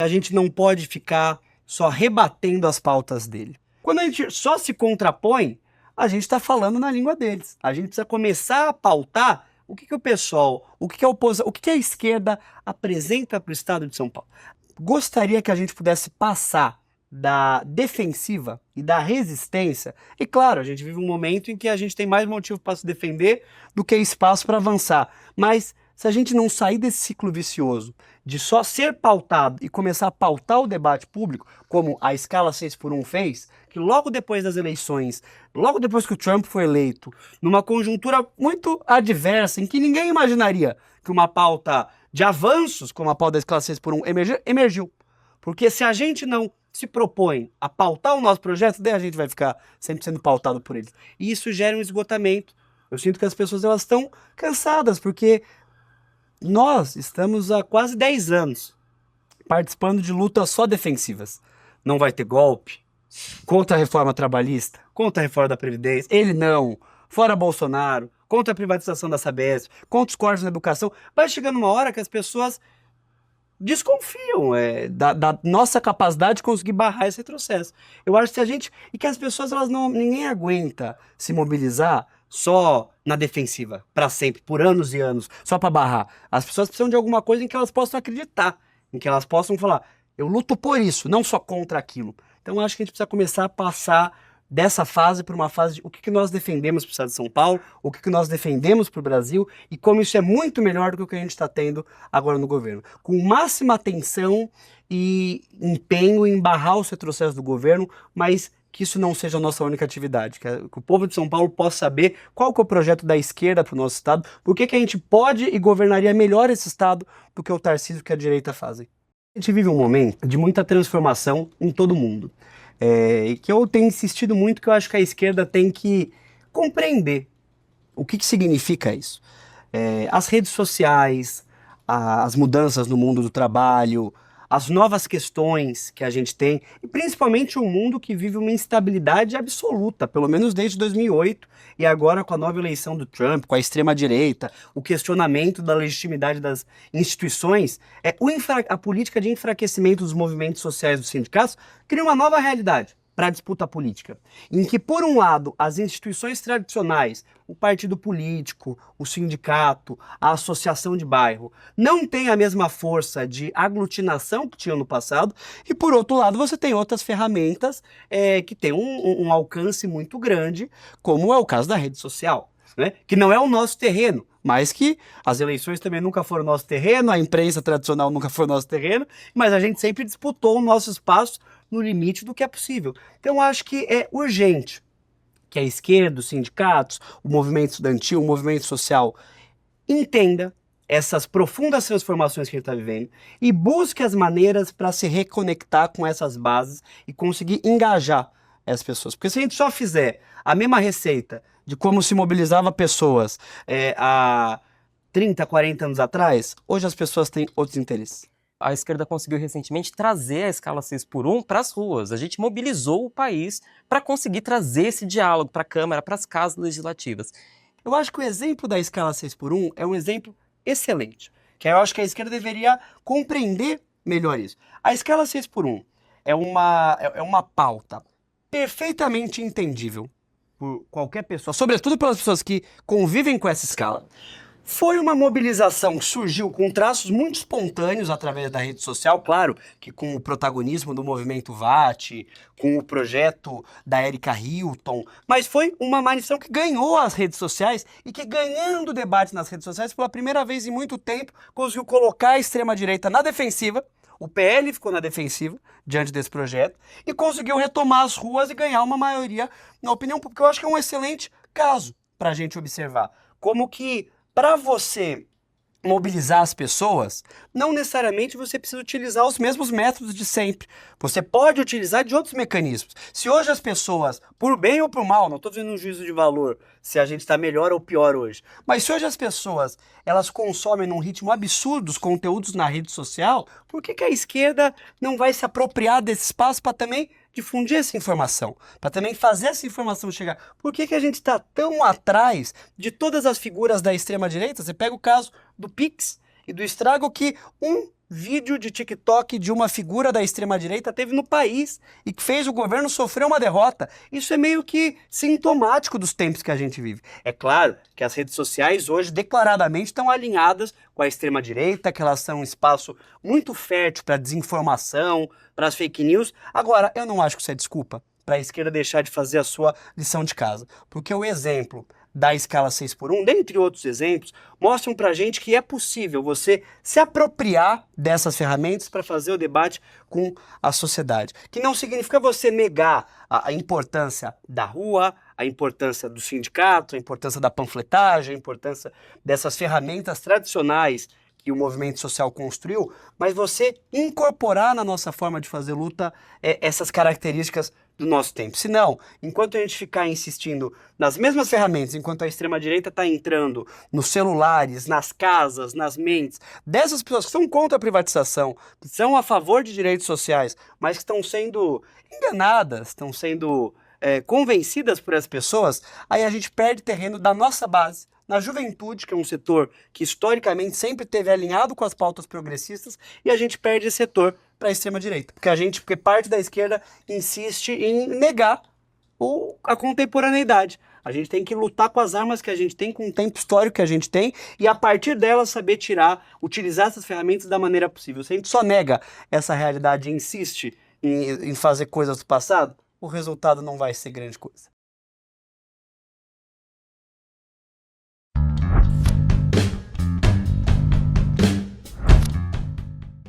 A gente não pode ficar só rebatendo as pautas dele. Quando a gente só se contrapõe, a gente está falando na língua deles. A gente precisa começar a pautar o que o pessoal, o que a esquerda apresenta para o Estado de São Paulo. Gostaria que a gente pudesse passar da defensiva e da resistência. E claro, a gente vive um momento em que a gente tem mais motivo para se defender do que espaço para avançar. Mas se a gente não sair desse ciclo vicioso de só ser pautado e começar a pautar o debate público, como a escala 6x1 fez, que logo depois das eleições, logo depois que o Trump foi eleito, numa conjuntura muito adversa, em que ninguém imaginaria que uma pauta de avanços, como a pauta da escala 6x1 emergiu. Porque se a gente não se propõe a pautar o nosso projeto, daí a gente vai ficar sempre sendo pautado por eles. E isso gera um esgotamento. Eu sinto que as pessoas elas estão cansadas, porque nós estamos há quase 10 anos participando de lutas só defensivas. Não vai ter golpe, contra a reforma trabalhista, contra a reforma da Previdência, ele não, fora Bolsonaro, contra a privatização da Sabesp, contra os cortes na educação. Vai chegando uma hora que as pessoas desconfiam da nossa capacidade de conseguir barrar esse retrocesso. Eu acho que que as pessoas, ninguém aguenta se mobilizar só na defensiva, para sempre, por anos e anos, só para barrar. As pessoas precisam de alguma coisa em que elas possam acreditar, em que elas possam falar, eu luto por isso, não só contra aquilo. Então eu acho que a gente precisa começar a passar dessa fase para uma fase de o que nós defendemos para o Estado de São Paulo, o que nós defendemos para o Brasil e como isso é muito melhor do que o que a gente está tendo agora no governo. Com máxima atenção e empenho em barrar os retrocessos do governo, mas que isso não seja a nossa única atividade, que o povo de São Paulo possa saber qual que é o projeto da esquerda para o nosso Estado, por que a gente pode e governaria melhor esse Estado do que o Tarcísio que a direita fazem. A gente vive um momento de muita transformação em todo mundo. E que eu tenho insistido muito, que eu acho que a esquerda tem que compreender o que significa isso. As redes sociais, as mudanças no mundo do trabalho, as novas questões que a gente tem, e principalmente um mundo que vive uma instabilidade absoluta, pelo menos desde 2008, e agora com a nova eleição do Trump, com a extrema-direita, o questionamento da legitimidade das instituições, a política de enfraquecimento dos movimentos sociais dos sindicatos cria uma nova realidade para a disputa política, em que, por um lado, as instituições tradicionais, o partido político, o sindicato, a associação de bairro, não têm a mesma força de aglutinação que tinham no passado, e, por outro lado, você tem outras ferramentas que têm um alcance muito grande, como é o caso da rede social, né? Que não é o nosso terreno, mas que as eleições também nunca foram nosso terreno, a imprensa tradicional nunca foi nosso terreno, mas a gente sempre disputou o nosso espaço no limite do que é possível. Então eu acho que é urgente que a esquerda, os sindicatos, o movimento estudantil, o movimento social entenda essas profundas transformações que a gente está vivendo e busque as maneiras para se reconectar com essas bases e conseguir engajar as pessoas. Porque se a gente só fizer a mesma receita de como se mobilizava pessoas há 30, 40 anos atrás, hoje as pessoas têm outros interesses. A esquerda conseguiu recentemente trazer a escala 6x1 para as ruas. A gente mobilizou o país para conseguir trazer esse diálogo para a Câmara, para as casas legislativas. Eu acho que o exemplo da escala 6x1 é um exemplo excelente, que eu acho que a esquerda deveria compreender melhor isso. A escala 6x1 é uma pauta perfeitamente entendível por qualquer pessoa, sobretudo pelas pessoas que convivem com essa escala. Foi uma mobilização que surgiu com traços muito espontâneos através da rede social, claro, que com o protagonismo do movimento VAT, com o projeto da Erika Hilton, mas foi uma manifestação que ganhou as redes sociais e que, ganhando o debate nas redes sociais, pela primeira vez em muito tempo, conseguiu colocar a extrema-direita na defensiva. O PL ficou na defensiva diante desse projeto e conseguiu retomar as ruas e ganhar uma maioria na opinião pública. Eu acho que é um excelente caso para a gente observar como que, para você mobilizar as pessoas, não necessariamente você precisa utilizar os mesmos métodos de sempre. Você pode utilizar de outros mecanismos. Se hoje as pessoas, por bem ou por mal, não estou dizendo um juízo de valor, se a gente está melhor ou pior hoje, mas se hoje as pessoas elas consomem num ritmo absurdo os conteúdos na rede social, por que a esquerda não vai se apropriar desse espaço para também difundir essa informação, para também fazer essa informação chegar? Por que a gente está tão atrás de todas as figuras da extrema-direita? Você pega o caso do Pix, e do estrago que um vídeo de TikTok de uma figura da extrema-direita teve no país e que fez o governo sofrer uma derrota. Isso é meio que sintomático dos tempos que a gente vive. É claro que as redes sociais hoje declaradamente estão alinhadas com a extrema-direita, que elas são um espaço muito fértil para desinformação, para as fake news. Agora, eu não acho que isso é desculpa para a esquerda deixar de fazer a sua lição de casa, porque o exemplo da escala 6x1, dentre outros exemplos, mostram pra gente que é possível você se apropriar dessas ferramentas para fazer o debate com a sociedade. Que não significa você negar a importância da rua, a importância do sindicato, a importância da panfletagem, a importância dessas ferramentas tradicionais que o movimento social construiu, mas você incorporar na nossa forma de fazer luta essas características do nosso tempo. Senão, enquanto a gente ficar insistindo nas mesmas ferramentas, enquanto a extrema-direita está entrando nos celulares, nas casas, nas mentes dessas pessoas que são contra a privatização, que são a favor de direitos sociais, mas que estão sendo enganadas, estão sendo convencidas por essas pessoas, aí a gente perde terreno da nossa base, na juventude, que é um setor que historicamente sempre esteve alinhado com as pautas progressistas, e a gente perde esse setor para a extrema-direita. Porque parte da esquerda insiste em negar a contemporaneidade. A gente tem que lutar com as armas que a gente tem, com o tempo histórico que a gente tem, e a partir delas saber utilizar essas ferramentas da maneira possível. Se a gente só nega essa realidade e insiste em fazer coisas do passado, o resultado não vai ser grande coisa.